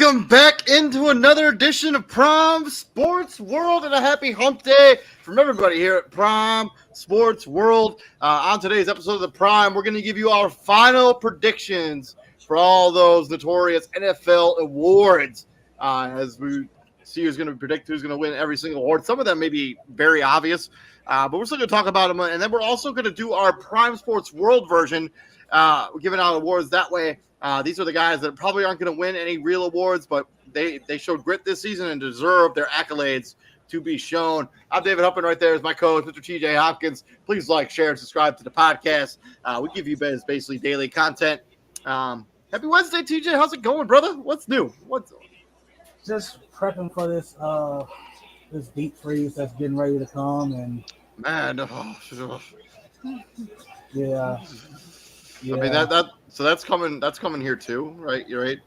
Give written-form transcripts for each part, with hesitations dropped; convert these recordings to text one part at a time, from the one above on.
Welcome back into another edition of Prime Sports World and a happy hump day from everybody here at Prime Sports World. On today's episode of the Prime, we're going to give you our final predictions for all those notorious NFL awards as we see who's going to predict who's going to win every single award. Some of them may be very obvious, but we're still going to talk about them. And then we're also going to do our Prime Sports World version, giving out awards that way. These are the guys that probably aren't going to win any real awards, but they showed grit this season and deserve their accolades to be shown. I'm David Huppin. Right there is my co-host, Mr. TJ Hopkins. Please like, share, and subscribe to the podcast. We give you basically daily content. Happy Wednesday, TJ. How's it going, brother? What's new? What's just prepping for this deep freeze that's getting ready to come, and yeah. I mean so that's coming here too, right? You're right.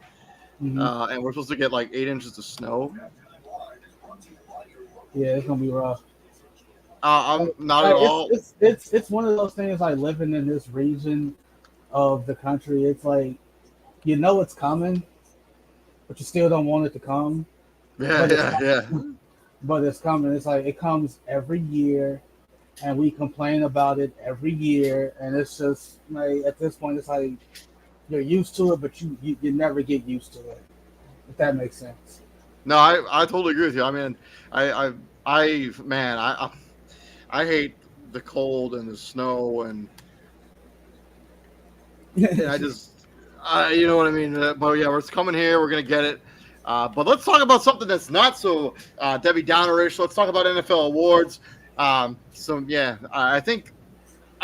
Mm-hmm. And we're supposed to get like 8 inches of snow. Yeah, it's gonna be rough. I'm not at all. It's one of those things, like living in this region of the country. It's like, you know it's coming, but you still don't want it to come. Yeah. But it's coming. It's like it comes every year, and we complain about it every year, and it's just like at this point, it's like you're used to it, but you never get used to it. If that makes sense. No, I totally agree with you. I mean, I hate the cold and the snow and I just you know what I mean. But yeah, it's coming here. We're gonna get it. But let's talk about something that's not so Debbie Downer-ish. Let's talk about NFL awards. I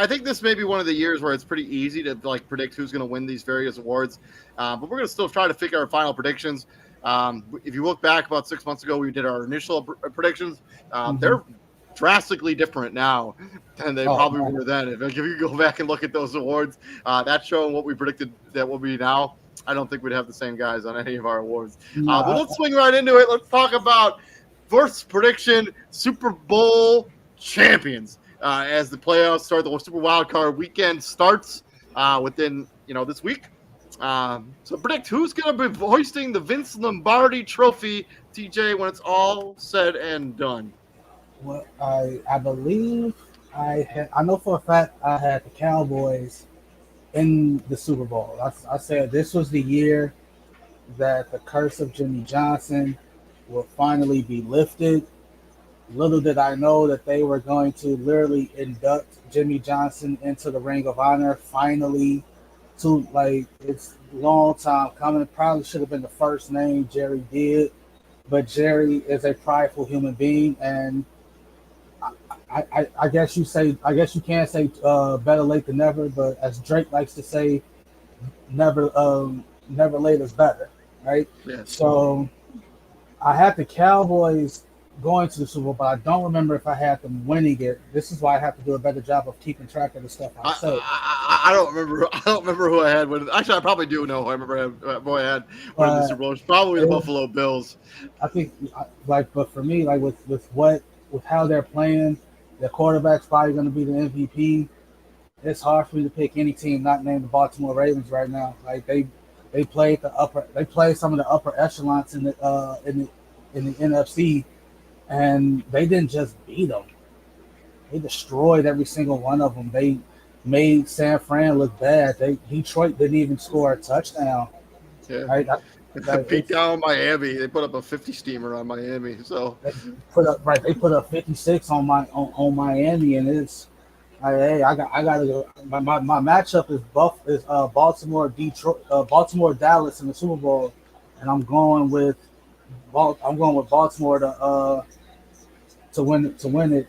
think this may be one of the years where it's pretty easy to like predict who's going to win these various awards. But we're going to still try to figure our final predictions. If you look back about 6 months ago, we did our initial predictions. They're drastically different now than they probably were then. If you go back and look at those awards, that's showing what we predicted that will be now. I don't think we'd have the same guys on any of our awards. But let's swing right into it. Let's talk about first prediction, Super Bowl champions. As the playoffs start, the Super Wild Card weekend starts within this week. So predict who's going to be hoisting the Vince Lombardi Trophy, TJ, when it's all said and done. Well, I believe I know for a fact I had the Cowboys in the Super Bowl. I said this was the year that the curse of Jimmy Johnson will finally be lifted. Little did I know that they were going to literally induct Jimmy Johnson into the Ring of Honor finally. It's a long time coming. It probably should have been the first name Jerry did, but Jerry is a prideful human being, and I guess you can't say better late than never, but as Drake likes to say, never late is better, right? Yes. So I had the Cowboys going to the Super Bowl, but I don't remember if I had them winning it. This is why I have to do a better job of keeping track of the stuff I say. I don't remember who I had with. Actually, I probably do know who I remember who I had winning the Super Bowl. It's probably the Buffalo Bills. I think, but for me, with how they're playing, their quarterback's probably going to be the MVP. It's hard for me to pick any team not named the Baltimore Ravens right now. Like they played some of the upper echelons in the NFC. And they didn't just beat them. They destroyed every single one of them. They made San Fran look bad. Detroit didn't even score a touchdown. Yeah. Right? Beat down Miami. They put up a 50 steamer on Miami. So they put up 56 on Miami, and it's I gotta go. My matchup is Baltimore Dallas in the Super Bowl, and I'm going with Baltimore to win it.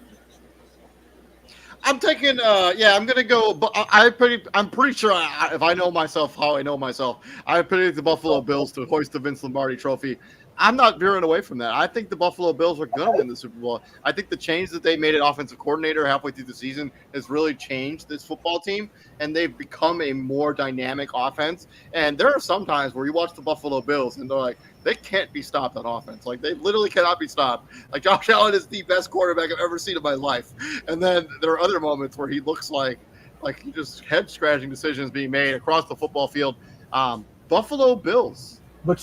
I'm taking. I'm gonna go. But I'm pretty sure if I know myself how I know myself, I predict the Buffalo Bills to hoist the Vince Lombardi Trophy. I'm not veering away from that. I think the Buffalo Bills are going to win the Super Bowl. I think the change that they made at offensive coordinator halfway through the season has really changed this football team, and they've become a more dynamic offense. And there are some times where you watch the Buffalo Bills, and they're like, they can't be stopped on offense. Like, they literally cannot be stopped. Like, Josh Allen is the best quarterback I've ever seen in my life. And then there are other moments where he looks like just head-scratching decisions being made across the football field. Buffalo Bills. But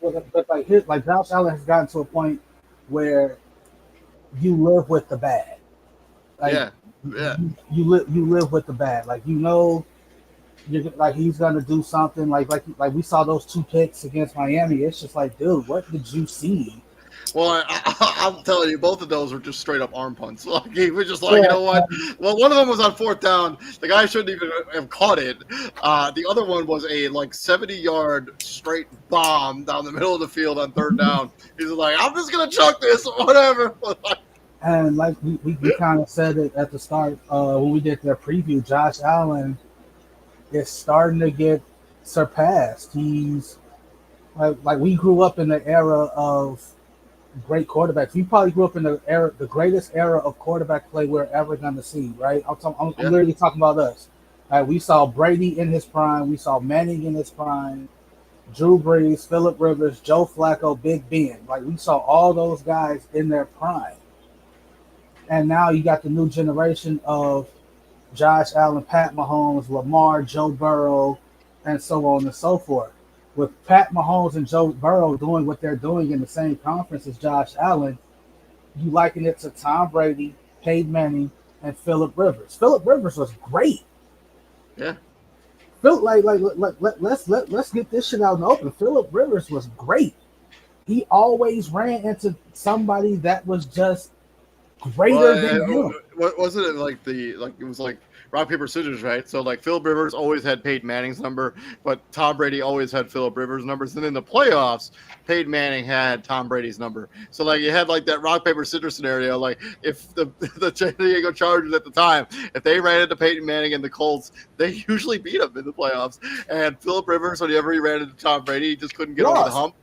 but like his, like Josh Allen has gotten to a point where you live with the bad. Like Yeah, yeah. you live with the bad. Like you're like he's gonna do something like we saw those two picks against Miami. It's just like, dude, what did you see? Well, I'm telling you, both of those were just straight up arm punts. Like he was just like, you Yeah, know what? Well, one of them was on fourth down. The guy shouldn't even have caught it. The other one was a like 70-yard straight bomb down the middle of the field on third down. He's like, I'm just gonna chuck this, whatever. and like we kind of said it at the start when we did the preview. Josh Allen is starting to get surpassed. He's like we grew up in the era of great quarterbacks. We probably grew up in the greatest era of quarterback play we're ever going to see. Right? I'm Yeah, literally talking about us. We saw Brady in his prime. We saw Manning in his prime. Drew Brees, Phillip Rivers, Joe Flacco, Big Ben. Like we saw all those guys in their prime. And now you got the new generation of Josh Allen, Pat Mahomes, Lamar, Joe Burrow, and so on and so forth. With Pat Mahomes and Joe Burrow doing what they're doing in the same conference as Josh Allen, you liken it to Tom Brady, Peyton Manning, and Phillip Rivers. Phillip Rivers was great. yeah. Let's get this shit out in the open. Phillip Rivers was great. He always ran into somebody that was just greater than him. What wasn't it like it was like rock paper scissors, right? So like Philip Rivers always had Peyton Manning's number, but Tom Brady always had Philip Rivers' numbers. And in the playoffs, Peyton Manning had Tom Brady's number. So like you had like that rock paper scissors scenario. Like if the San Diego Chargers at the time, if they ran into Peyton Manning and the Colts, they usually beat him in the playoffs. And Philip Rivers, whenever he ran into Tom Brady, he just couldn't get over the hump.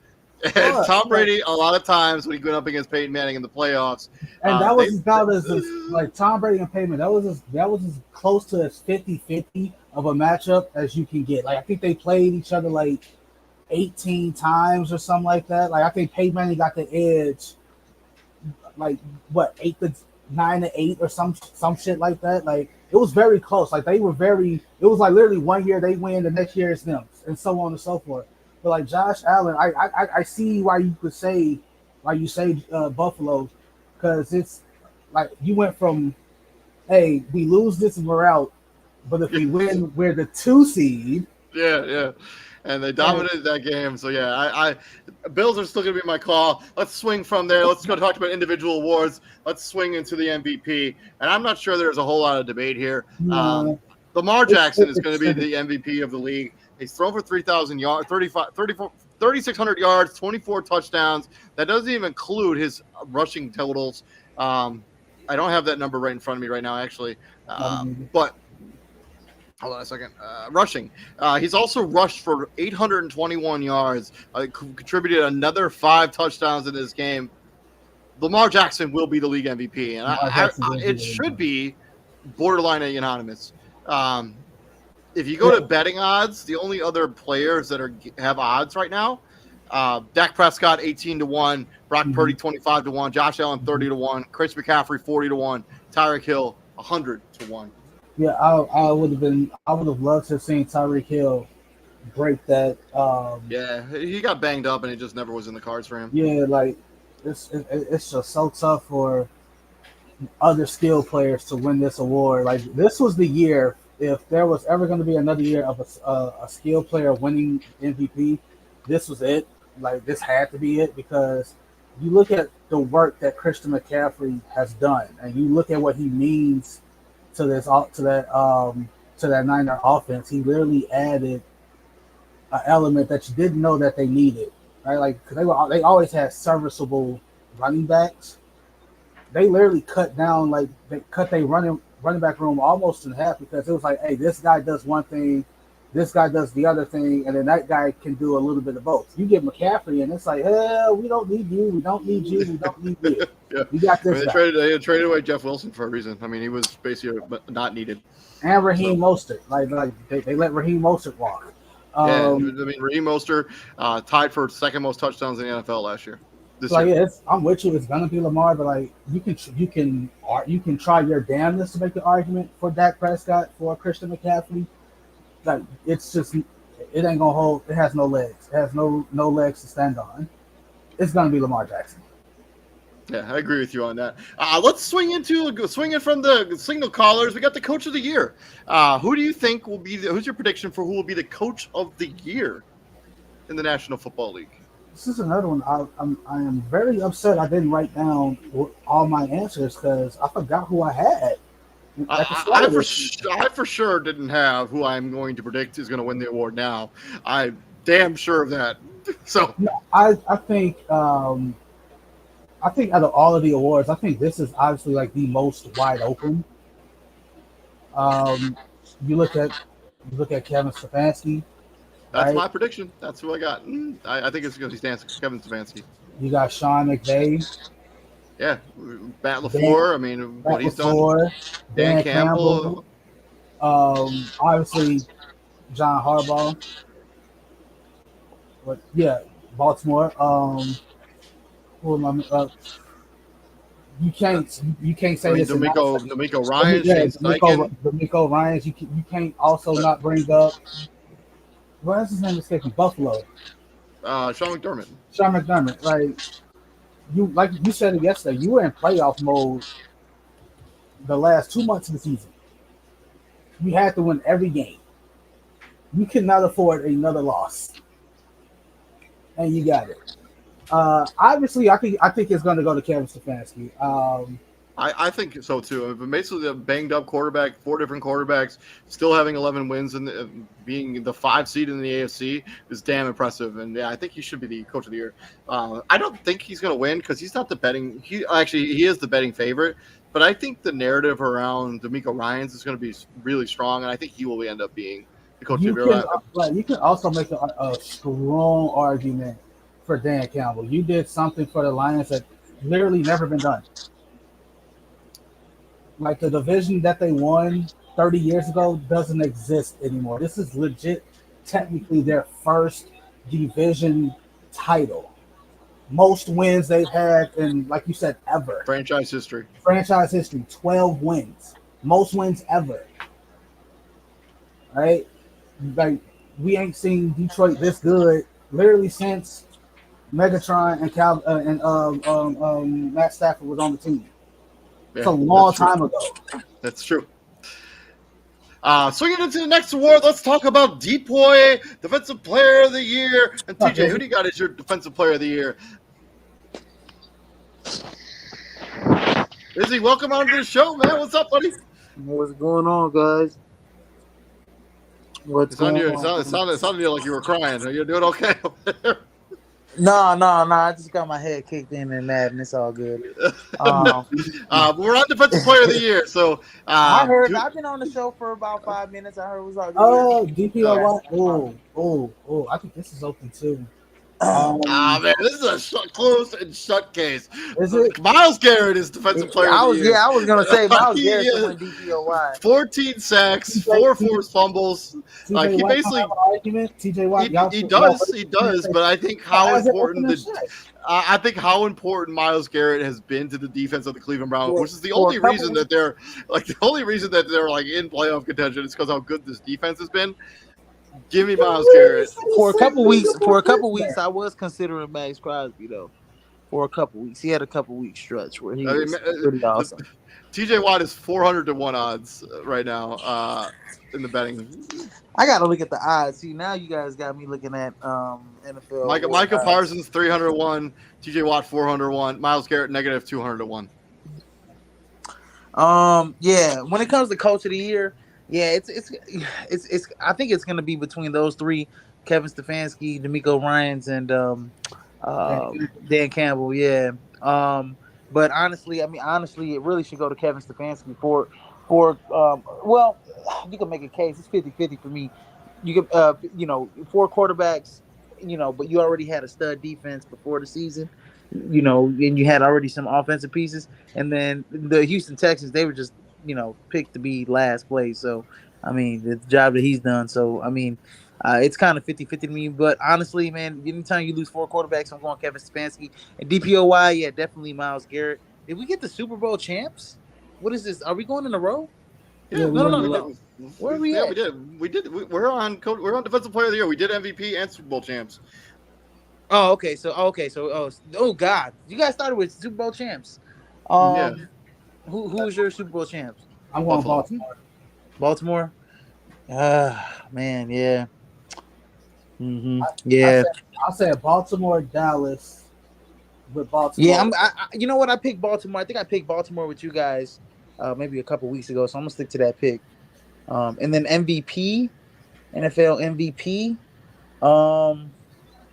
And Tom Brady, a lot of times when he went up against Peyton Manning in the playoffs, and that was about as like Tom Brady and Peyton. That was as close to as 50-50 of a matchup as you can get. Like I think they played each other like 18 times or something like that. Like I think Peyton Manning got the edge, like what 8-9-8 or some shit like that. Like it was very close. Like they were very. It was like literally one year they win, the next year it's them, and so on and so forth. But like Josh Allen, I see why you could say Buffalo, because it's like you went from, hey, we lose this and we're out, but if we win, we're the 2 seed. Yeah. And they dominated that game. So yeah, I Bills are still gonna be my call. Let's swing from there. Let's go talk about individual awards. Let's swing into the MVP. And I'm not sure there's a whole lot of debate here. Lamar Jackson is going to be the MVP of the league. He's thrown for 3,000 yards, 3,600 yards, 24 touchdowns. That doesn't even include his rushing totals. I don't have that number right in front of me right now, actually. But hold on a second. Rushing. He's also rushed for 821 yards. Contributed another 5 touchdowns in this game. Lamar Jackson will be the league MVP, and it should be borderline unanimous. If you go to betting odds, the only other players that have odds right now, Dak Prescott 18-1, Brock Purdy 25-1, Josh Allen 30-1, Chris McCaffrey 40-1, Tyreek Hill 100-1. Yeah, I would have loved to have seen Tyreek Hill break that. Yeah, he got banged up and it just never was in the cards for him. Yeah, like it's just so tough for other skill players to win this award. Like this was the year. If there was ever going to be another year of a skill player winning MVP, this was it. Like this had to be it, because you look at the work that Christian McCaffrey has done, and you look at what he means to that Niner offense. He literally added an element that you didn't know that they needed, right? Like because they always had serviceable running backs. They literally cut their running back room almost in half, because it was like, hey, this guy does one thing, this guy does the other thing, and then that guy can do a little bit of both. You get McCaffrey, and it's like, we don't need you, we don't need you, we don't need you. Yeah. We got this. They traded away Jeff Wilson for a reason. I mean, he was basically not needed. And Raheem Mostert, they let Raheem Mostert walk. Raheem Mostert tied for second most touchdowns in the NFL last year. I'm with you. It's gonna be Lamar, but like you can try your damnedest to make the argument for Dak Prescott, for Christian McCaffrey. Like it's it ain't gonna hold. It has no legs. It has no legs to stand on. It's gonna be Lamar Jackson. Yeah, I agree with you on that. Let's swing in from the signal callers. We got the coach of the year. Who do you think will be? Who's your prediction for who will be the coach of the year in the National Football League? This is another one. I am very upset. I didn't write down all my answers because I forgot who I had. I for sure didn't have who I'm going to predict is going to win the award. Now I'm damn sure of that. So I think out of all of the awards, I think this is obviously like the most wide open. You look at Kevin Stefanski. That's right? my prediction. That's who I got. I think it's going to be Kevin Stefanski. You got Sean McVay. Yeah, Matt LaFleur. I mean, what he's done. Dan Campbell. Obviously, John Harbaugh. But yeah, Baltimore. You can't say this. D'Amico Ryan, Shane Steichen. D'Amico Ryan. You can't also not bring up. What's his name? Escaping Buffalo. Sean McDermott. Sean McDermott. Like you said it yesterday. You were in playoff mode the last 2 months of the season. You had to win every game. You cannot afford another loss, and you got it. Obviously, I think it's going to go to Kevin Stefanski. I think so too. But basically, a banged up quarterback, 4 different quarterbacks, still having 11 wins and being the 5 seed in the AFC is damn impressive. And yeah, I think he should be the coach of the year. I don't think he's going to win because he's not the betting. He is the betting favorite. But I think the narrative around D'Amico Ryans is going to be really strong, and I think he will end up being the coach of the year. You can also make a strong argument for Dan Campbell. You did something for the Lions that literally never been done. Like the division that they won 30 years ago doesn't exist anymore. This is legit, technically their first division title. Most wins they've had in, like you said, ever. Franchise history, 12 wins. Most wins ever. Right? Like, we ain't seen Detroit this good literally since Megatron and Matt Stafford was on the team. Yeah, it's a long time ago. That's true. Swinging into the next award, let's talk about Depoy, Defensive Player of the Year. And TJ, who do you got as your Defensive Player of the Year? Izzy, welcome on to the show, man. What's up, buddy? What's going on, guys? It sounded like you were crying. Are you doing okay over there? No. I just got my head kicked in and that, and it's all good. We're on Defensive Player of the Year, so I heard. I've been on the show for about 5 minutes. I heard it was all good. Oh, DPOY. Oh, I think this is open too. Man, this is a close and shut case. Is it? Myles Garrett is Defensive Player of the Year. Yeah, I was gonna say Myles Garrett to win DPOY. 14 sacks, 4 forced fumbles. Like he basically, TJ Watt, he does. But I think how important Myles Garrett has been to the defense of the Cleveland Browns, which is the only reason that they're in playoff contention is because how good this defense has been. Give me Myles Garrett. For a couple weeks, I was considering Max Crosby though. For a couple weeks, he had a couple week stretch where he was pretty awesome. TJ Watt is 400-1 odds right now in the betting. I gotta look at the odds. See, now you guys got me looking at NFL. Micah Parsons 300-1, TJ Watt 400-1, Myles Garrett negative 200-1. Yeah. When it comes to Coach of the Year. Yeah, it's. I think it's going to be between those 3: Kevin Stefanski, D'Amico Ryans, and Dan Campbell. Yeah. But honestly, it really should go to Kevin Stefanski for. Well, you can make a case. It's 50-50 for me. You can, 4 quarterbacks. But you already had a stud defense before the season. And you had already some offensive pieces, and then the Houston Texans, they were just. Picked to be last place. So, the job that he's done. So, it's kind of 50-50 to me. But honestly, man, anytime you lose 4 quarterbacks, I'm going Kevin Stefanski. And DPOY, yeah, definitely Myles Garrett. Did we get the Super Bowl champs? What is this? Are we going in a row? Yeah, we No, went no, below. no. Where are we Yeah, at? we did. We're on defensive player of the year. We did MVP and Super Bowl champs. Oh, okay. Oh God, you guys started with Super Bowl champs. Yeah, Who was your Super Bowl champs? I'm going Buffalo. Baltimore. Baltimore. Man, yeah. I Yeah. said I said Baltimore, Dallas, with Yeah, Baltimore. you know what? I picked Baltimore. I think I picked Baltimore with you guys, maybe a couple weeks ago. So I'm gonna stick to that pick. And then MVP, NFL MVP. Um,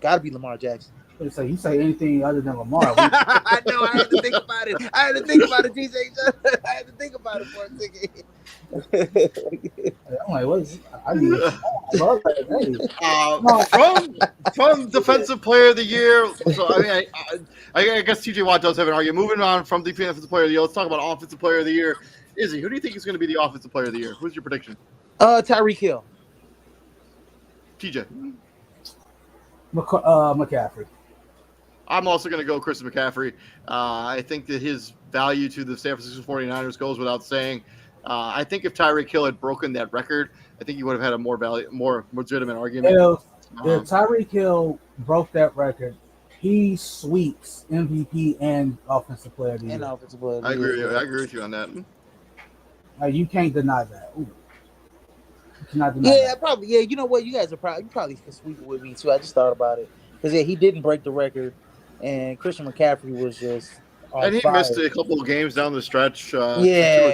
Gotta be Lamar Jackson. So you say anything other than Lamar? I know. I had to think about it. TJ. I had to think about it for a second. I'm like, what? I need. From defensive player of the year. So I mean, I guess TJ Watt does have an argument. Moving on from defensive player of the year, let's talk about offensive player of the year. Izzy, who do you think is going to be the offensive player of the year? Who's your prediction? Tyreek Hill. TJ. McCaffrey. I'm also going to go Christian McCaffrey. I think that his value to the San Francisco 49ers goes without saying. I think if Tyreek Hill had broken that record, I think he would have had a more legitimate argument. If Tyreek Hill broke that record, he sweeps MVP and offensive player of the year. I agree with you on that. You can't deny that. Ooh. You cannot deny that. Probably. Yeah, you know what? You probably can sweep it with me too. I just thought about it because he didn't break the record, and Christian McCaffrey was just. And he missed a couple of games down the stretch. 2 or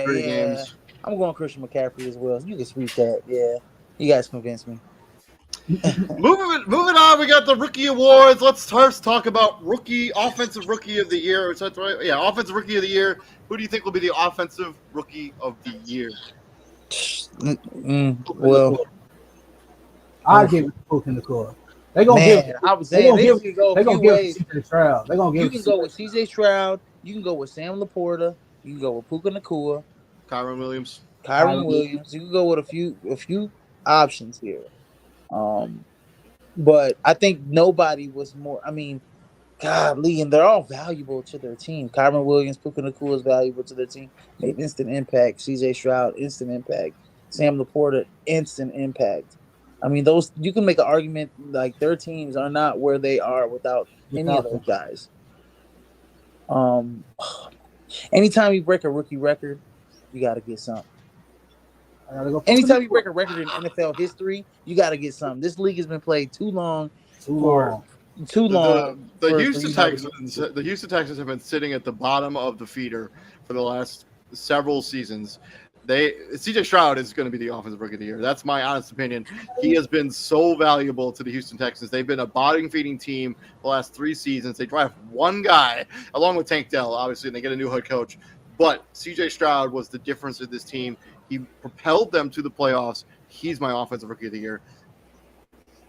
3 games. I'm going Christian McCaffrey as well. You can sweep that. Yeah, you guys convinced me. Moving on, we got the rookie awards. Let's first talk about offensive rookie of the year. Is that right? Yeah, offensive rookie of the year. Who do you think will be the offensive rookie of the year? Well, I give it to Puka Nacua. They're gonna give. I was saying they're gonna give CJ Stroud. They're gonna give. You can go with CJ Stroud. You can go with Sam Laporta. You can go with Puka Nacua. Kyron Williams. You can go with a few options here. But I think nobody was more. I mean, golly, and they're all valuable to their team. Kyron Williams, Puka Nacua is valuable to their team. Made instant impact. CJ Stroud, instant impact. Sam Laporta, instant impact. I mean, those you can make an argument like their teams are not where they are without any of those guys. Anytime you break a rookie record, you got to get something. Anytime you break a record in NFL history, you got to get something. This league has been played too long. The Houston Texans have been sitting at the bottom of the feeder for the last several seasons. CJ Stroud is going to be the offensive rookie of the year. That's my honest opinion. He has been so valuable to the Houston Texans. They've been a bottom-feeding team the last 3 seasons. They draft one guy, along with Tank Dell, obviously, and they get a new head coach. But CJ Stroud was the difference in this team. He propelled them to the playoffs. He's my offensive rookie of the year.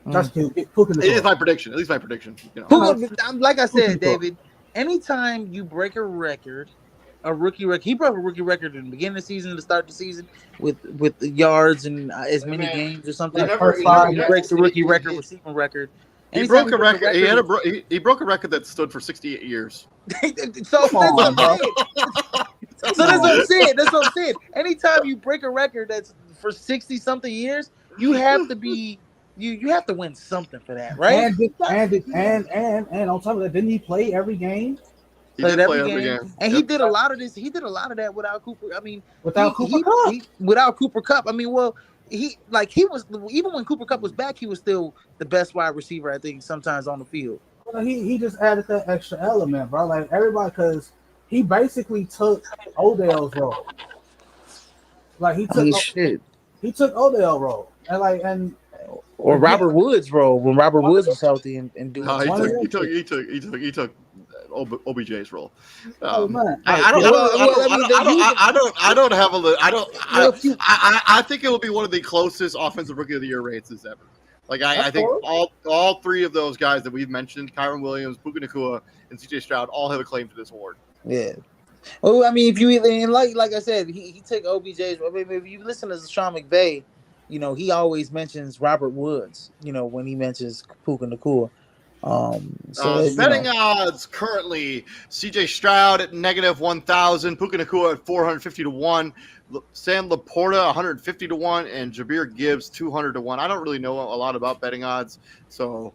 That's cute. It is my prediction. At least my prediction. You know. Like I said, David, anytime you break a record, a rookie record, he broke a rookie record in the beginning of the season, to start the season, with the yards and as many games or something. He breaks the rookie record, receiving record. He broke a record. He broke a record that stood for 68 years. So that's what I'm saying. That's what I'm saying. Anytime you break a record that's for 60-something years, you have to be you have to win something for that, right? And on top of that, didn't he play every game? He did play every game. And he did a lot of this. He did a lot of that without Cooper. I mean, without Cooper Kupp. Without Cooper Kupp. I mean, well, he was, even when Cooper Kupp was back, he was still the best wide receiver, I think, sometimes on the field. Well, he just added that extra element, bro. Like everybody, because he basically took Odell's role. Like he took Odell's role, or Robert Woods' role when Robert Woods was healthy and doing. He took OBJ's role. Oh man, I think it will be one of the closest offensive rookie of the year races ever. Like I think all 3 of those guys that we've mentioned, Kyron Williams, Puka Nacua, and CJ Stroud, all have a claim to this award. Yeah. Well, I mean, if you like I said, he took OBJ's. I mean, if you listen to Sean McVay, he always mentions Robert Woods. When he mentions Puka Nacua, So betting odds currently: C.J. Stroud at -1,000, Puka Nacua at 450 to 1, Sam Laporta 150 to 1, and Jabir Gibbs 200 to 1. I don't really know a lot about betting odds, so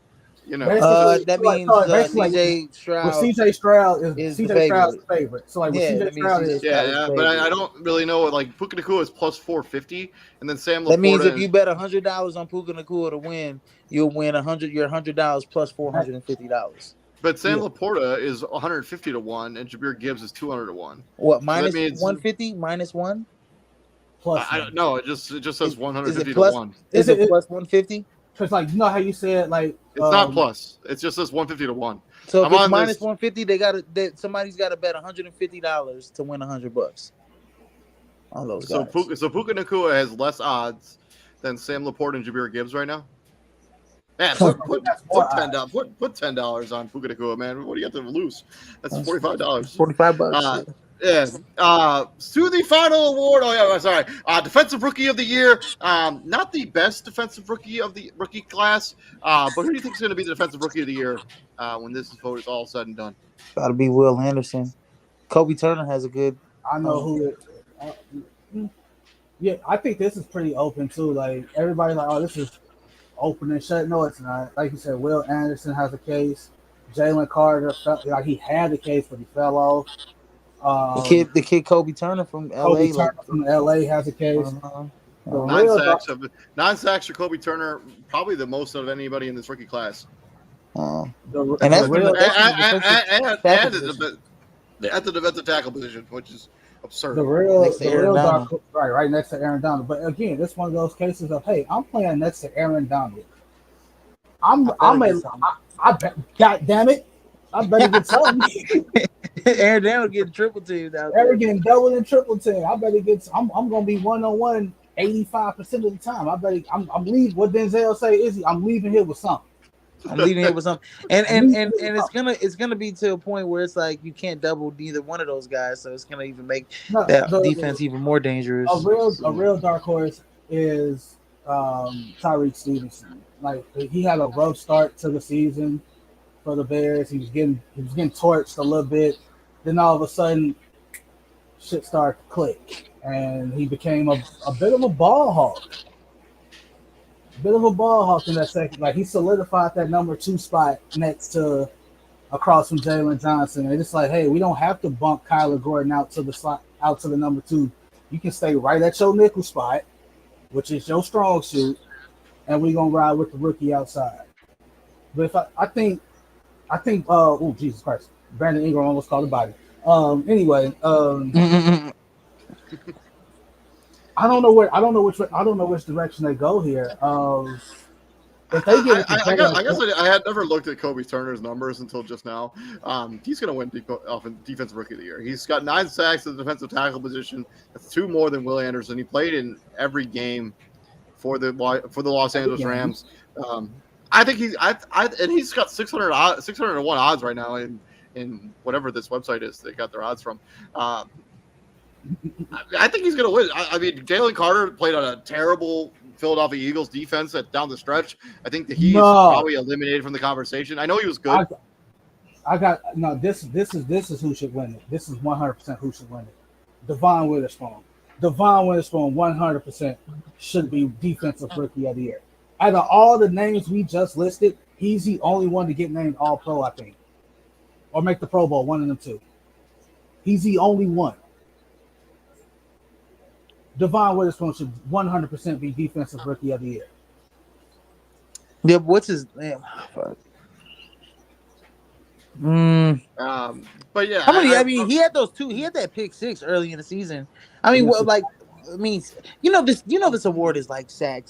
that means basically, C.J. with Stroud CJ Stroud is the CJ Stroud's favorite. the favorite. So like with Yeah, CJ that means Stroud C.J. is Stroud is but I favorite. don't really know. Like Puka Nacua is plus 450, and then Sam Laporta. That means if you bet $100 on Puka Nacua to win, you'll win your $100 plus $450. But Sam Laporta is 150 to 1, and Jabir Gibbs is 200 to 1. What, So minus that means 150? Minus one? plus. I don't know. It just says 150 to 1. Is it plus 150? Because like you know how you said like it's not plus. It just says 150 to 1. So if it's minus 150, somebody's got to bet $150 to win $100 on those guys. So Puka Nacua has less odds than Sam Laporta and Jabir Gibbs right now. Yeah, put $10 on Puka Nacua, man. What do you have to lose? That's $45. $45. Yeah. To the final award. Oh yeah, sorry. Defensive Rookie of the Year. Not the best defensive rookie of the rookie class. But who do you think is going to be the defensive rookie of the year when this vote is all said and done? Got to be Will Anderson. Kobe Turner has a good. I know who it. Yeah, I think this is pretty open too. Like everybody's like, oh, this is open and shut. No, it's not. Like you said, Will Anderson has a case. Jalen Carter felt like he had a case, but he fell off. The kid Kobe Turner from LA. From LA has a case. 9 sacks for Kobe Turner, probably the most of anybody in this rookie class. And that's at the defensive tackle position, which is absurd. The real dark, right next to Aaron Donald. But again, it's one of those cases of, hey, I'm playing next to Aaron Donald. I bet, God damn it, I better get something. Aaron Donald getting triple teamed out there. Aaron getting double and triple teamed. I better get. I'm gonna be 1-on-1 85% of the time. I'm leaving. What Denzel say is I'm leaving here with something. I'm leaving here with something, and it's gonna be to a point where it's like you can't double neither one of those guys, so it's gonna even make that defense even more dangerous. A real dark horse is Tyreek Stevenson. Like he had a rough start to the season for the Bears. He was getting torched a little bit. Then all of a sudden, shit started to click, and he became a bit of a ball hawk. In that second. Like he solidified that number 2 spot across from Jalen Johnson. And it's like, hey, we don't have to bump Kyler Gordon out to the number 2. You can stay right at your nickel spot, which is your strong suit, and we're gonna ride with the rookie outside. But if I think oh Jesus Christ, Brandon Ingram almost called a body. Anyway, I don't know which direction they go here. If they get I had never looked at Kobe Turner's numbers until just now. He's going to win defensive rookie of the year. He's got 9 sacks at the defensive tackle position. That's 2 more than Will Anderson. He played in every game for the Los Angeles Rams. I think he's got 601 odds right now in whatever this website is they got their odds from. I think he's going to win. I mean, Jalen Carter played on a terrible Philadelphia Eagles defense down the stretch. I think that he's probably eliminated from the conversation. I know he was good. This is who should win it. This is 100% who should win it. Devon Witherspoon. Devon Witherspoon 100% should be defensive rookie of the year. Out of all the names we just listed, he's the only one to get named All Pro, I think, or make the Pro Bowl. One of them 2. He's the only one. Devon Witherspoon should 100% be defensive rookie of the year. Yeah, what's his name? But yeah, how many? I mean, he had those 2. He had that pick 6 early in the season. I mean, this award is like sack.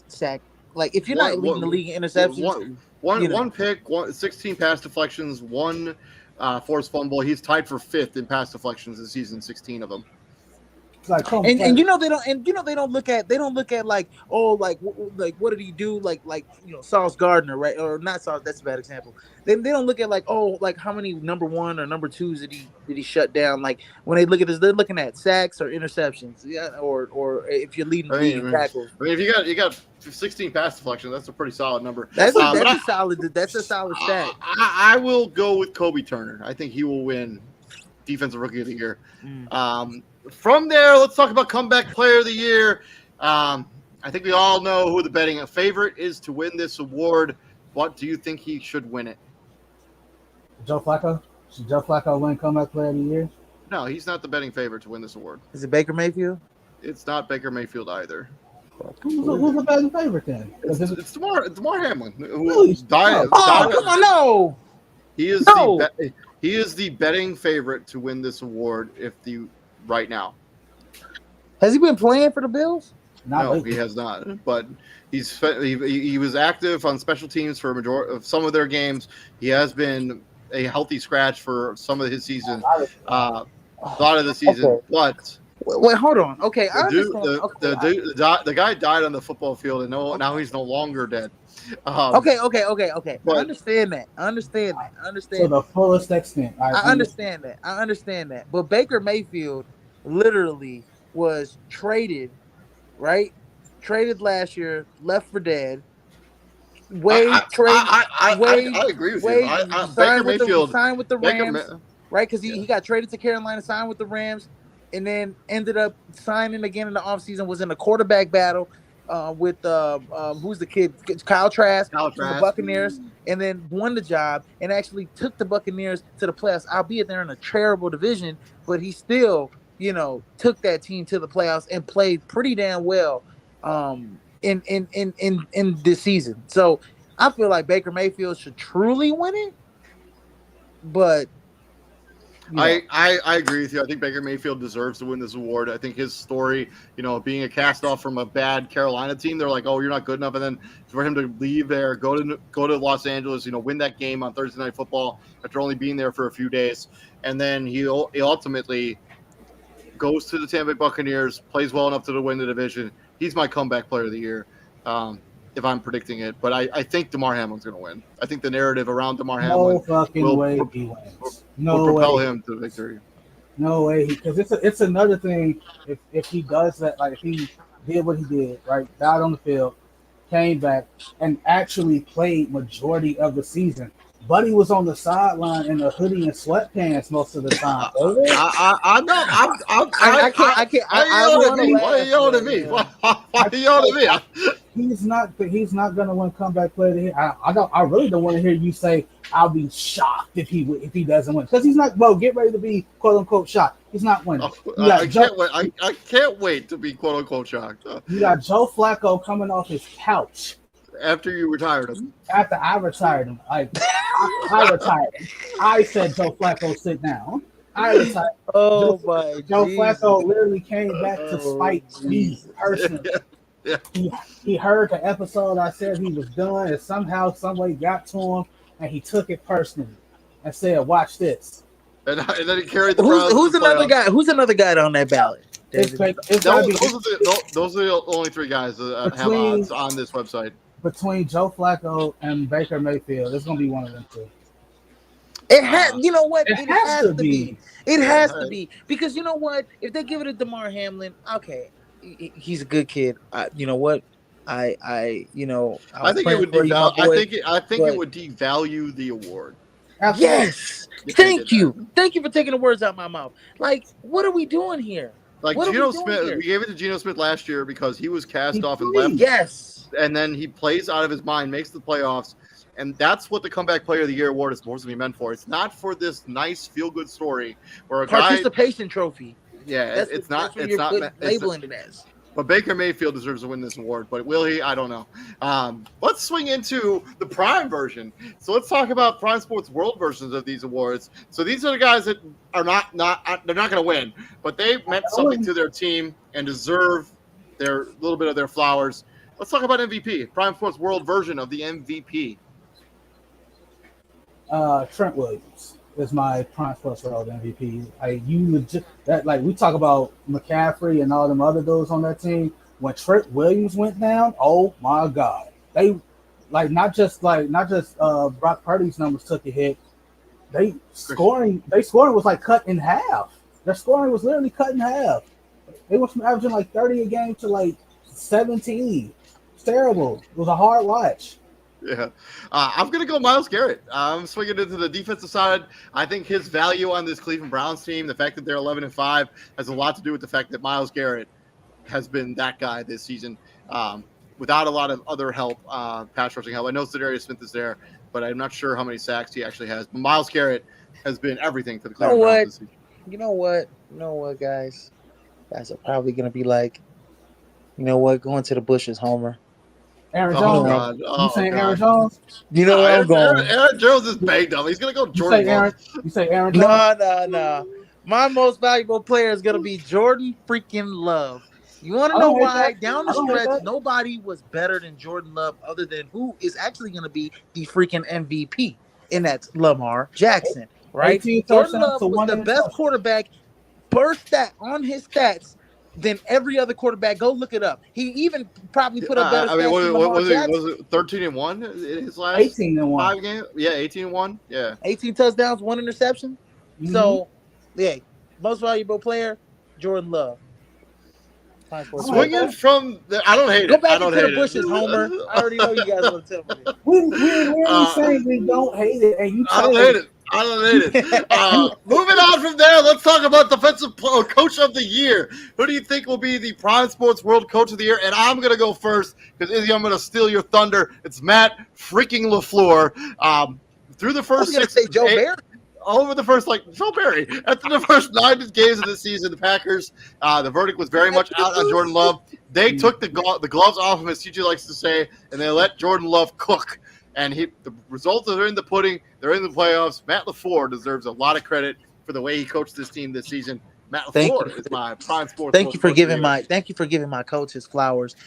Like if you're not leading the league in interceptions, one pick, 16 pass deflections, 1 forced fumble. He's tied for 5th in pass deflections this season, 16 of them. It's like come And play. they don't look at like, oh, like what did he do, like Sauce Gardner, right? Or not Sauce, that's a bad example. They don't look at like, oh, like how many number one or number twos did he shut down. Like when they look at this, they're looking at sacks or interceptions, yeah, or if you're leading the league in tackles. I mean, if you got 16 pass deflections, that's a pretty solid number. That's But a solid stat. I will go with Kobe Turner. I think he will win Defensive Rookie of the Year. From there, let's talk about Comeback Player of the Year. I think we all know who the betting favorite is to win this award. What do you think he should win it? Joe Flacco? Should Joe Flacco win Comeback Player of the Year? No, he's not the betting favorite to win this award. Is it Baker Mayfield? It's not Baker Mayfield either. Who's the betting favorite then? It's Damar Hamlin. Really? Come on, no. He is he is the betting favorite to win this award right now. Has he been playing for the Bills? No, he has not. But he was active on special teams for a majority of some of their games. He has been a healthy scratch for some of his season, a lot of the season. Okay. But wait, hold on. Okay, the guy died on the football field, and now he's no longer dead. Okay. But, I understand that. To the fullest extent. I understand that. But Baker Mayfield literally was traded, right? Traded last year, left for dead. I agree with you. Baker Mayfield signed with the Rams, right? Because he got traded to Carolina, signed with the Rams, and then ended up signing again in the offseason, was in a quarterback battle with who's the kid? Kyle Trask from the Buccaneers, and then won the job and actually took the Buccaneers to the playoffs, albeit they're in a terrible division, but he still, took that team to the playoffs and played pretty damn well in this season. So I feel like Baker Mayfield should truly win it, but I agree with you. I think Baker Mayfield deserves to win this award. I think his story, being a cast-off from a bad Carolina team, they're like, oh, you're not good enough. And then for him to leave there, go to Los Angeles, win that game on Thursday Night Football after only being there for a few days. And then he ultimately goes to the Tampa Bay Buccaneers, plays well enough to win the division. He's my Comeback Player of the Year, if I'm predicting it. But I think Damar Hamlin's going to win. I think the narrative around Damar Hamlin way he wins. will propel him to victory. No way, because it's another thing if he does that, like if he did what he did, right, died on the field, came back, and actually played majority of the season. Buddy was on the sideline in a hoodie and sweatpants most of the time. I know. I can't. Why are you yelling at me? Why are you yelling at me? He's not going to win Comeback Player of the Year. I really don't want to hear you say I'll be shocked if he doesn't win, because he's not. Well, get ready to be quote unquote shocked. He's not winning. I can't wait to be quote unquote shocked. You got Joe Flacco coming off his couch after you retired him. After I retired him, I retired him. I said, Joe Flacco, sit down. I retired. Oh Joe Flacco literally came back to spite me personally. Yeah. He heard the episode I said he was done, and somehow, some way got to him, and he took it personally and said, "Watch this." And then he carried the. Who's another guy? Who's another guy on that ballot? Those are the only three guys that have odds on this website. Between Joe Flacco and Baker Mayfield, it's gonna be one of them two. It has. You know what? It has to be. It has to be, because you know what? If they give it to Damar Hamlin, okay, he's a good kid. You know what? I think it would devalue. I think it would devalue the award. Absolutely. Yes. Thank you for taking the words out of my mouth. Like, what are we doing here? Like Geno Smith, we gave it to Geno Smith last year because he was cast off and left. Yes. And then he plays out of his mind, makes the playoffs, and that's what the Comeback Player of the Year award is supposed to be meant for. It's not for this nice feel-good story where a participation trophy. Yeah, it's not labeling it as. But Baker Mayfield deserves to win this award, but will he? I don't know. Let's swing into the Prime version. So let's talk about Prime Sports World versions of these awards. So these are the guys that are they're not going to win, but they meant something to their team and deserve their little bit of their flowers. Let's talk about MVP, Prime Sports World version of the MVP. Trent Williams. is my Prime Sports World MVP. Like you legit that like we talk about McCaffrey and all them other dudes on that team. When Trent Williams went down, oh my God, they not just Brock Purdy's numbers took a hit. They scoring was like cut in half. Their scoring was literally cut in half. They went from averaging like 30 a game to like 17. It's terrible. It was a hard watch. Yeah, I'm gonna go Myles Garrett. I'm swinging into the defensive side. I think his value on this Cleveland Browns team, the fact that they're 11-5, has a lot to do with the fact that Myles Garrett has been that guy this season, without a lot of other help, pass rushing help. I know Za'Darius Smith is there, but I'm not sure how many sacks he actually has. But Myles Garrett has been everything for the Cleveland Browns this season. You know what, guys? Guys are probably gonna be like, you know what, going to the bushes, Homer. Aaron Jones. You saying Aaron Jones? You know where I'm going. Aaron Jones is banged up. He's gonna go Jordan Love. You say Aaron Jones? No. My most valuable player is gonna be Jordan freaking Love. You want to know why? Down the stretch, nobody was better than Jordan Love, other than who is actually gonna be the freaking MVP, and that's Lamar Jackson, right? Jordan Love was the best quarterback, burst that on his stats than every other quarterback. Go look it up. He even probably put up better. Was it 13-1 in his last 18-1 5 games? Yeah, 18-1. Yeah, 18 touchdowns, 1 interception. Mm-hmm. So, yeah, most valuable player, Jordan Love. Swinging from I don't hate it. Go back into the bushes, Homer. I already know you guys want to tell me. We're saying we don't hate it, and you. I don't hate it. Moving on from there, let's talk about defensive coach of the year. Who do you think will be the Prime Sports World Coach of the Year? And I'm going to go first because Izzy, I'm going to steal your thunder. It's Matt freaking LaFleur. Through the first 6 say Joe Barry. Over the first, Joe Barry. After the first 9 games of the season, the Packers, the verdict was very much out on Jordan Love. They took the gloves off him, as CJ likes to say, and they let Jordan Love cook. And the results are in the pudding. They're in the playoffs. Matt LaFleur deserves a lot of credit for the way he coached this team this season. Matt LaFleur is my Prime Sports. Thank you for giving my coach his flowers.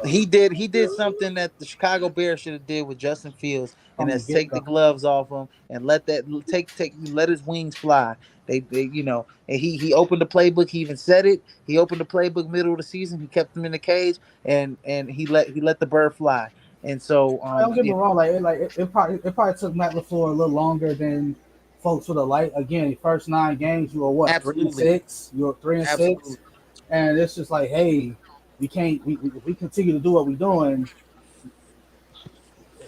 He did something that the Chicago Bears should have did with Justin Fields, and that's take the gloves off him and let his wings fly. They and he opened the playbook. He even said it. He opened the playbook middle of the season. He kept him in the cage, and he let the bird fly. And so don't get me wrong, it probably took Matt LaFleur a little longer than folks would have liked. Again, first 9 games, you were what, 3-6? You were 3-6, and it's just like, hey, we can't. We continue to do what we're doing.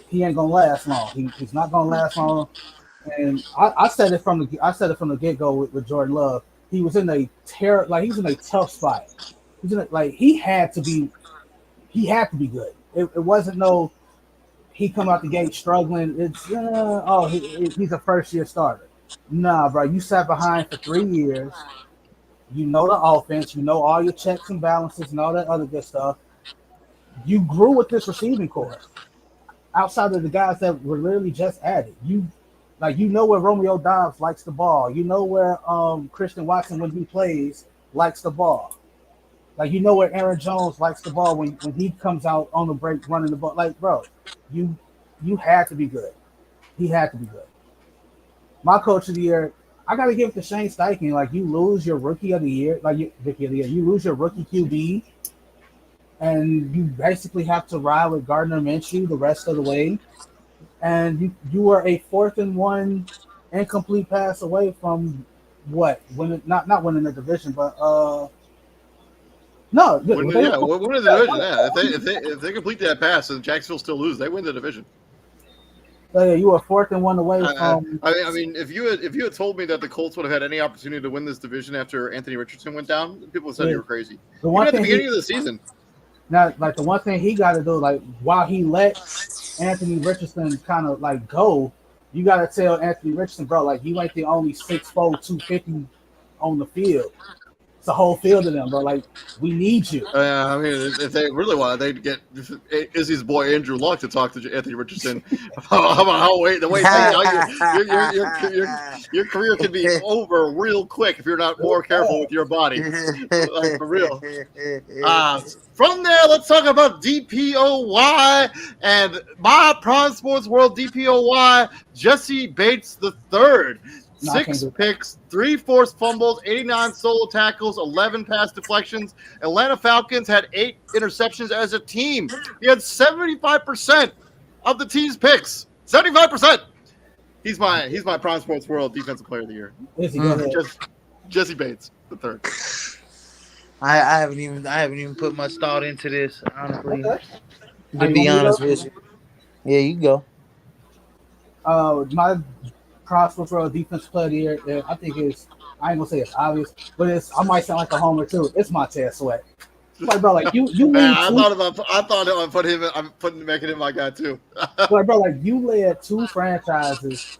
He ain't gonna last long. He's not gonna last long. And I said it from the get go with Jordan Love. He was in a he's in a tough spot. He had to be good. It wasn't he come out the gate struggling. It's he's a first year starter. Nah, bro, you sat behind for 3 years. You know the offense. You know all your checks and balances and all that other good stuff. You grew with this receiving core. Outside of the guys that were literally just added, you know where Romeo Doubs likes the ball. You know where Christian Watson, when he plays, likes the ball. You know where Aaron Jones likes the ball when he comes out on the break running the ball. Bro, you had to be good. He had to be good. My coach of the year, I got to give it to Shane Steichen. You lose your rookie of the year, you lose your rookie QB, and you basically have to ride with Gardner Minshew the rest of the way. And you were a 4th and 1 incomplete pass away from what? Not winning the division, but no, winning the division. Yeah, if they complete that pass and Jacksonville still lose, they win the division. You were 4th and 1 away from. I mean, if you had told me that the Colts would have had any opportunity to win this division after Anthony Richardson went down, people said you were crazy. At the beginning of the season. Now, the one thing he got to do, while he let Anthony Richardson kind of go, you got to tell Anthony Richardson, bro, you ain't the only 6'4", 250 on the field. It's a whole field of them, bro. We need you. I mean, if they really want, they'd get Izzy's boy Andrew Luck to talk to Anthony Richardson about your career can be over real quick if you're not more careful with your body. For real. From there, let's talk about DPOY and my Prime Sports World DPOY, Jesse Bates III. No, I can't 6 do that. picks, 3 forced fumbles, 89 solo tackles, 11 pass deflections. Atlanta Falcons had 8 interceptions as a team. He had 75% of the team's picks. 75%. He's my Prime Sports World Defensive Player of the Year. Izzy, go ahead. Jesse Bates, the third. I haven't even put much thought into this, honestly. Okay. To You be want me to honest go? with you. Yeah, you go. My prospect for a defensive player of the year, I think is I ain't gonna say it's obvious, but I might sound like a homer too. It's Montez Sweat. Like bro, like you Man, lead I two. thought I'd put him. I'm making him my guy too. Like bro, like you led 2 franchises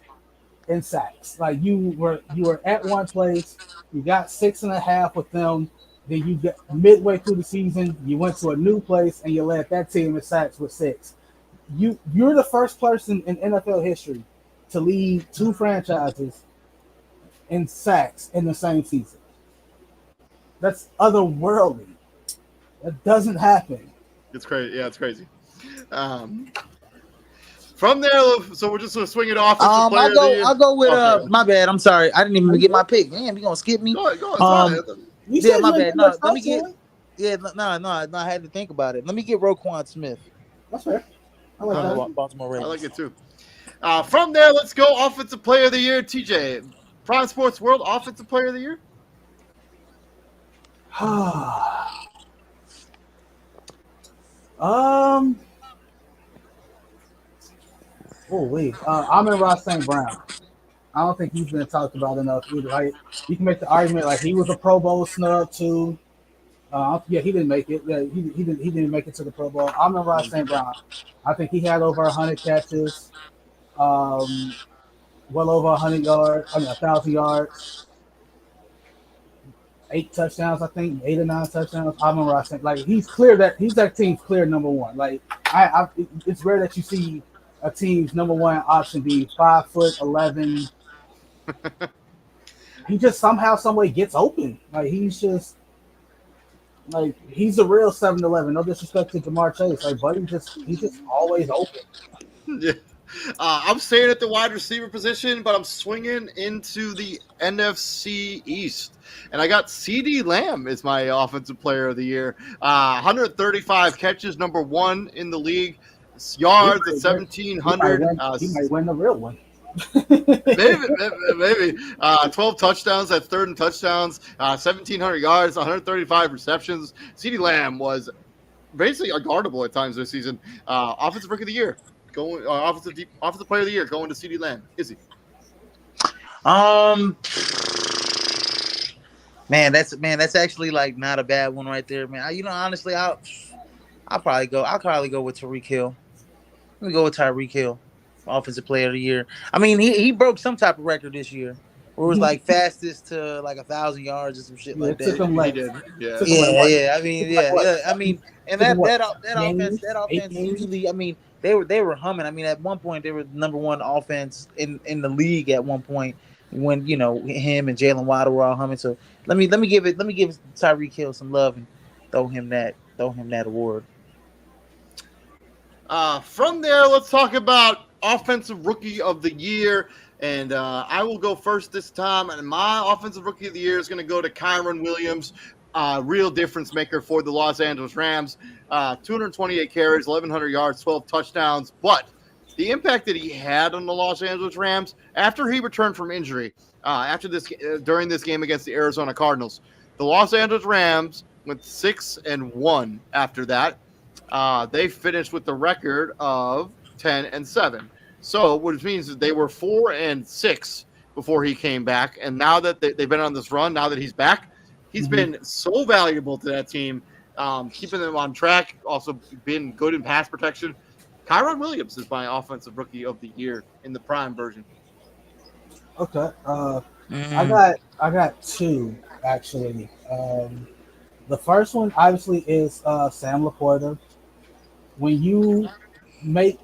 in sacks. Like you were at one place, you got 6.5 with them. Then you get midway through the season, you went to a new place and you led that team in sacks with 6. You're the first person in NFL history to lead 2 franchises in sacks in the same season. That's otherworldly. That doesn't happen. It's crazy. Yeah, it's crazy. From there, so we're just gonna swing it off. I'll go with my bad. I'm sorry. I didn't even get my pick. Damn, you gonna skip me? Go ahead. You Yeah, said my you bad. ain't No, much let me thought get. to it. Yeah, no, I had to think about it. Let me get Roquan Smith. That's fair. I like that. Baltimore I Ravens. like it too. From there, let's go Offensive Player of the Year. TJ, Prime Sports World Offensive Player of the Year. I'm in Ross St. Brown. I don't think he's been talked about enough either. Like you can make the argument like he was a Pro Bowl snub too. Yeah, he didn't make it. Yeah, he didn't make it to the Pro Bowl. I'm in Ross St. Brown. I think he had over 100 catches, well over 100 yards. 1,000 yards, 8 touchdowns. I think 8 or 9 touchdowns. I'm in Ross St. Like he's that team's clear number one. Like it's rare that you see a team's number one option be 5'11". He just somehow, some way gets open. Like he's a real 7-11. No disrespect to Jamar Chase, like buddy, he's just always open. Yeah. I'm staying at the wide receiver position, but I'm swinging into the NFC East. And I got CeeDee Lamb as my Offensive Player of the Year. 135 catches, number 1 in the league. Yards at 1,700. He might win the real one. maybe 12 touchdowns at 3rd and touchdowns, 1,700 yards, 135 receptions. CeeDee Lamb was basically unguardable at times this season. Offensive Rookie of the Year, offensive Player of the Year, going to CeeDee Lamb. Is he? That's actually like not a bad one right there, man. Honestly, I'll probably go with Tyreek Hill. Let me go with Tyreek Hill, Offensive Player of the Year. I mean, he broke some type of record this year, where it was like fastest to like 1,000 yards or some shit like that. He did. Yeah. I mean, and that offense usually, I mean, they were humming. I mean, at one point they were the number 1 offense in the league at one point when him and Jalen Waddle were all humming. So let me give Tyreek Hill some love and throw him that award. From there, let's talk about Offensive Rookie of the Year. And I will go first this time. And my Offensive Rookie of the Year is going to go to Kyron Williams, real difference maker for the Los Angeles Rams. 228 carries, 1,100 yards, 12 touchdowns. But the impact that he had on the Los Angeles Rams after he returned from injury, during this game against the Arizona Cardinals, the Los Angeles Rams went 6-1 after that. They finished with the record of 10-7. So, which means that they were 4-6 before he came back. And now that they've been on this run, now that he's back, he's been so valuable to that team, keeping them on track, also been good in pass protection. Kyron Williams is my Offensive Rookie of the Year in the Prime version. Okay. I got 2, actually. The first one, obviously, is Sam Laporta. When you when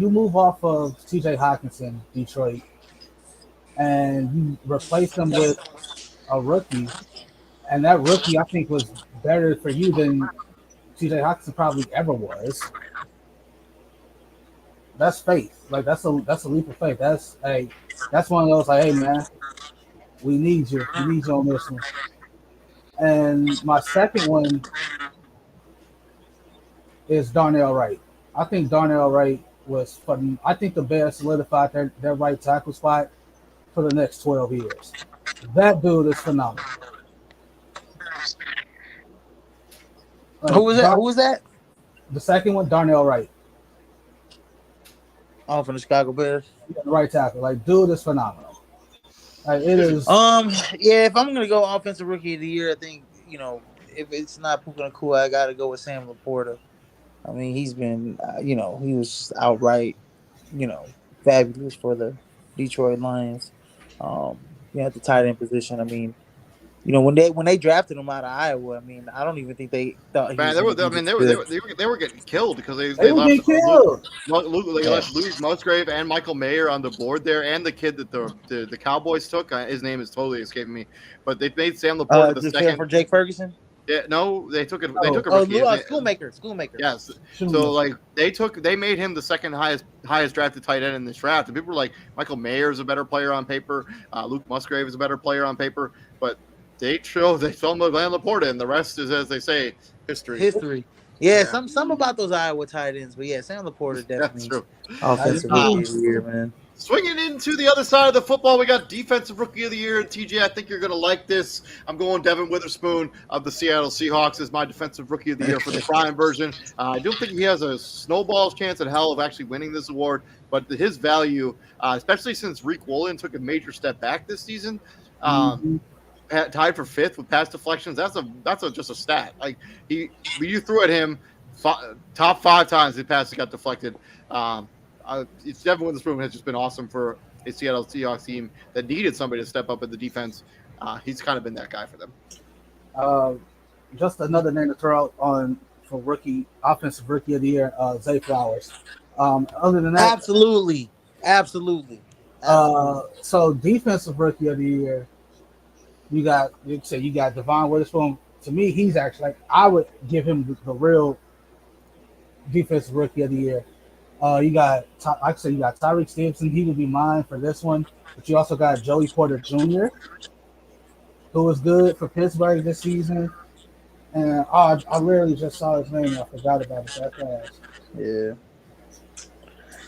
you move off of T.J. Hawkinson, Detroit, and you replace him with a rookie, and that rookie I think was better for you than T.J. Hawkinson probably ever was. that's faith. Like that's a leap of faith. That's one of those like, hey man, we need you. We need you on this one. And my second one is Darnell Wright. I think Darnell Wright was fun. I think the Bears solidified their right tackle spot for the next 12 years. That dude is phenomenal. Like, Who was that? Who was that? The second one, Darnell Wright. Oh, from the Chicago Bears. Yeah, the right tackle. Like, dude is phenomenal. Like, it is. Yeah, if I'm gonna go offensive rookie of the year, I think if it's not Puka Nacua, I gotta go with Sam Laporta. I mean, he's been, he was outright, fabulous for the Detroit Lions. At the tight end position, I mean, when they drafted him out of Iowa, I mean, I don't even think they thought. Man, they were getting killed because they were left getting killed. left Louis Musgrave and Michael Mayer on the board there, and the kid that the Cowboys took. His name is totally escaping me, but they made Sam Laporta the second for Jake Ferguson. Yeah, no, they took it. They took a rookie. Schoolmaker. Yes. So like they made him the second highest drafted tight end in this draft, and people were like, Michael Mayer is a better player on paper. Luke Musgrave is a better player on paper, but they fell in love with Laporta, and the rest is, as they say, history. Yeah, some about those Iowa tight ends, but yeah, Sam Laporta definitely. That's true. Offensive rookie of the year, man. Swinging into the other side of the football, we got defensive rookie of the year. TJ, I think you're going to like this. I'm going Devin Witherspoon of the Seattle Seahawks as my defensive rookie of the year for the prime version. I don't think he has a snowball's chance in hell of actually winning this award, but his value, especially since Reek Woolen took a major step back this season, tied for fifth with pass deflections. That's just a stat. Like you threw at him top 5 times the passes got deflected. It's Devin Witherspoon has just been awesome for a Seattle Seahawks team that needed somebody to step up in the defense. He's kind of been that guy for them. Just another name to throw out for offensive rookie of the year, Zay Flowers. Other than that, absolutely. So defensive rookie of the year, you got Devon Witherspoon. To me, he's actually I would give him the real defensive rookie of the year. You got Tyreek Stevenson. He would be mine for this one. But you also got Joey Porter Jr., who was good for Pittsburgh this season. And I literally just saw his name and I forgot about it that fast. Yeah.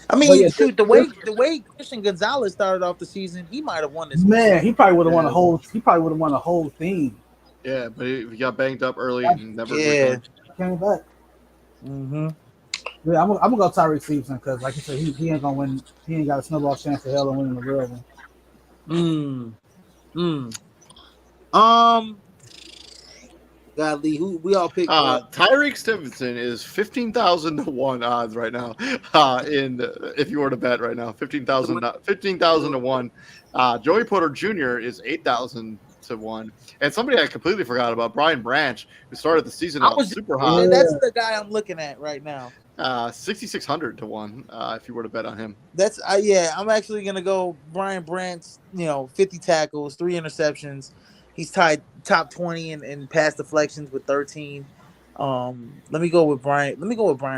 I mean, shoot, the way Christian Gonzalez started off the season, he might have won this. Man, he probably would have won a whole. He probably would have won a whole thing. Yeah, but he got banged up early and never came back. Mm-hmm. Yeah, I'm gonna go Tyreek Stevenson because, like you said, he ain't gonna win. He ain't got a snowball chance of hell of winning the real one. Godly, who we all picked. Tyreek Stevenson is 15,000 to 1 odds right now. If you were to bet right now, 15,000 to 1. Joey Porter Jr. is 8,000 to 1. And somebody I completely forgot about, Brian Branch, who started the season out super high. That's the guy I'm looking at right now. 6,600 to 1. If you were to bet on him, that's I'm actually gonna go Brian Branch. 50 tackles, 3 interceptions. He's tied top 20 in pass deflections with 13. Let me go with Brian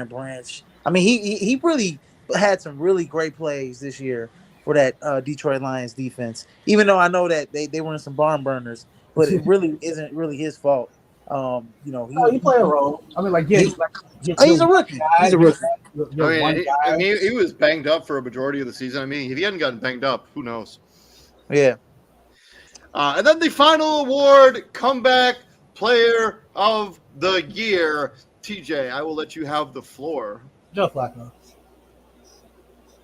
Branch. I mean, he really had some really great plays this year for that Detroit Lions defense. Even though I know that they were in some barn burners, but it really isn't really his fault. He played a role. I mean, he's a rookie. He's a rookie. He was banged up for a majority of the season. I mean, if he hadn't gotten banged up, who knows? Yeah. And then the final award, Comeback Player of the Year. TJ, I will let you have the floor. Joe Flacco.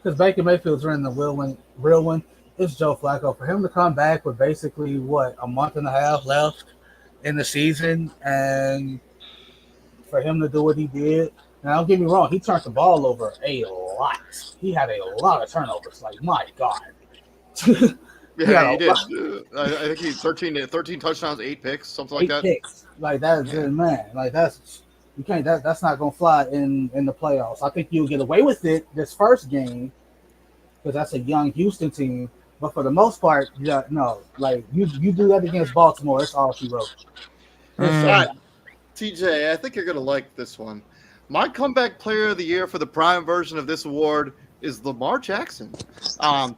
Because Baker Mayfield's running the real one. It's Joe Flacco. For him to come back with basically, a month and a half left in the season, and for him to do what he did, now don't get me wrong, he turned the ball over a lot. He had a lot of turnovers. Like, my God. Yeah, he did. I think he's 13 touchdowns, 8 picks, something like that. 8 picks. Like, that's man. Like, that's you can't. That's not gonna fly in the playoffs. I think you'll get away with it this first game because that's a young Houston team. But for the most part, no. Like, you do that against Baltimore, it's all she wrote. Right. TJ, I think you're gonna like this one. My comeback player of the year for the prime version of this award is Lamar Jackson.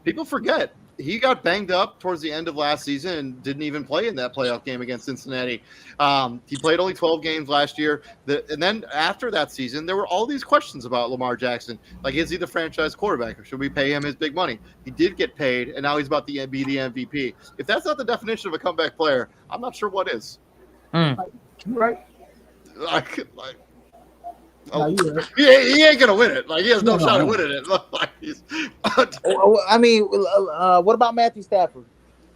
People forget he got banged up towards the end of last season and didn't even play in that playoff game against Cincinnati. He played only 12 games last year. And then after that season, there were all these questions about Lamar Jackson. Like, is he the franchise quarterback or should we pay him his big money? He did get paid, and now he's about to be the MVP. If that's not the definition of a comeback player, I'm not sure what is. You're right. He ain't gonna win it. Like, he has no shot at winning it. I mean, what about Matthew Stafford?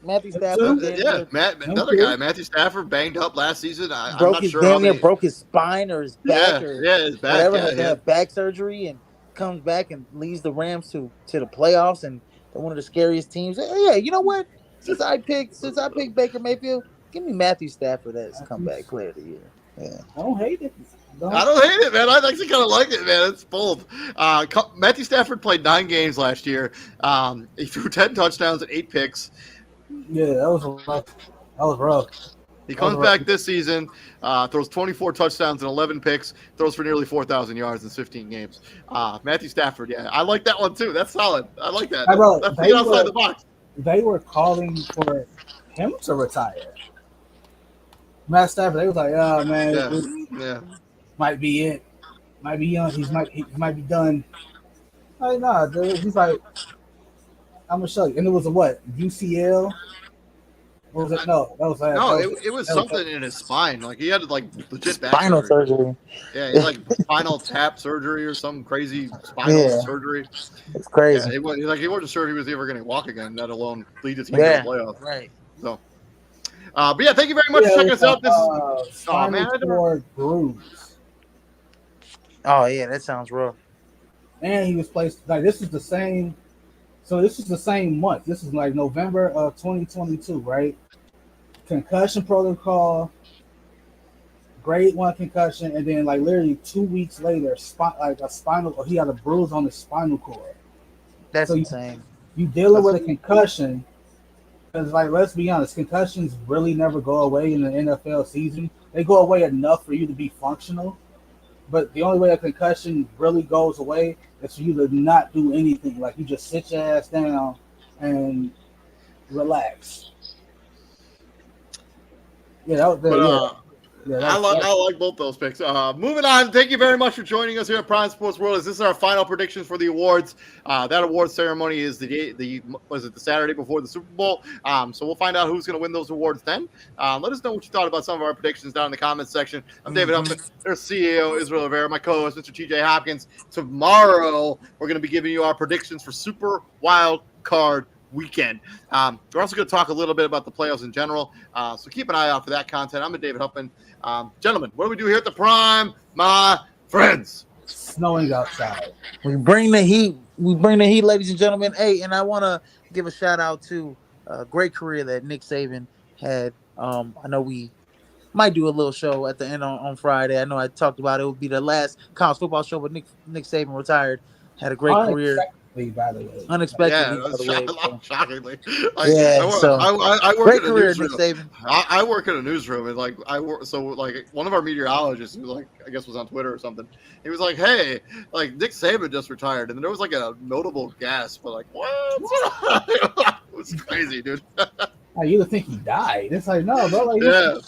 Matthew Stafford, another guy. Matthew Stafford banged up last season. I'm not sure. Broke his spine or his back his back. Whatever. Had to have back surgery and comes back and leads the Rams to the playoffs, and they're one of the scariest teams. Yeah, you know what? Since I picked Baker Mayfield, give me Matthew Stafford as comeback player of the year. Yeah, I don't hate it. I don't hate it, man. I actually kind of like it, man. It's bold. Matthew Stafford played 9 games last year. He threw 10 touchdowns and 8 picks. Yeah, that was rough. He comes back this season, throws 24 touchdowns and 11 picks, throws for nearly 4,000 yards in 15 games. Matthew Stafford, yeah, I like that one too. That's solid. I like that. That's outside the box. They were calling for him to retire. Matt Stafford, they was like, "Oh man, might be it. Might be young. He might be done." Like, nah, dude. He's like, "I'm gonna show you." And it was a what? UCL. What was it? It was something in his spine. Like, he had like legit back spinal surgery. Yeah, he had like spinal tap surgery or some crazy spinal surgery. It's crazy. Yeah, he wasn't sure if he was ever going to walk again, let alone lead his team to the playoffs. Right. So, but yeah, thank you very much for checking us out. This is spinal cord bruise. Oh yeah, that sounds rough. And he was placed like this is the same. So this is the same month. This is like November of 2022, right? Concussion protocol, grade 1 concussion, and then like literally 2 weeks later, he had a bruise on his spinal cord. That's insane. You dealing with a concussion, because like let's be honest, concussions really never go away in the NFL season. They go away enough for you to be functional, but the only way a concussion really goes away is for you to not do anything. Like you just sit your ass down and relax. Yeah, I like both those picks. Moving on, thank you very much for joining us here at Prime Sports World. This is our final predictions for the awards. That awards ceremony is the Saturday before the Super Bowl. So we'll find out who's going to win those awards then. Let us know what you thought about some of our predictions down in the comments section. I'm David Huffman, their CEO Israel Rivera, my co-host Mr. TJ Hopkins. Tomorrow we're going to be giving you our predictions for Super Wild Card Weekend. We're also going to talk a little bit about the playoffs in general, so keep an eye out for that content. I'm David Huffman. Gentlemen, what do we do here at the Prime, my friends? Snowing outside. We bring the heat, ladies and gentlemen. Hey, and I want to give a shout out to a great career that Nick Saban had. I know we might do a little show at the end on Friday. I know I talked about it would be the last college football show, but Nick Saban retired, had a great career. By the way. Unexpectedly, by the way. Shockingly. Great career, Nick Saban. I work in a newsroom, and like one of our meteorologists, who I guess was on Twitter or something, he was like, "Hey, like Nick Saban just retired," and there was like a notable gasp, but like, what? It was crazy, dude. You would think he died. It's like no, bro. Like,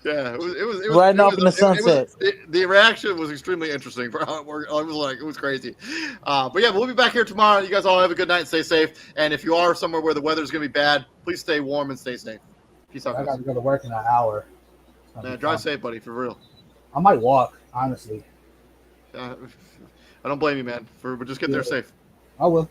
Yeah, it was riding off in the sunset. The reaction was extremely interesting for how it worked. It was crazy. But yeah, we'll be back here tomorrow. You guys all have a good night and stay safe. And if you are somewhere where the weather's going to be bad, please stay warm and stay safe. Peace out. I got to go to work in an hour. Drive safe, buddy, for real. I might walk, honestly. I don't blame you, man. But just get there safe. I will.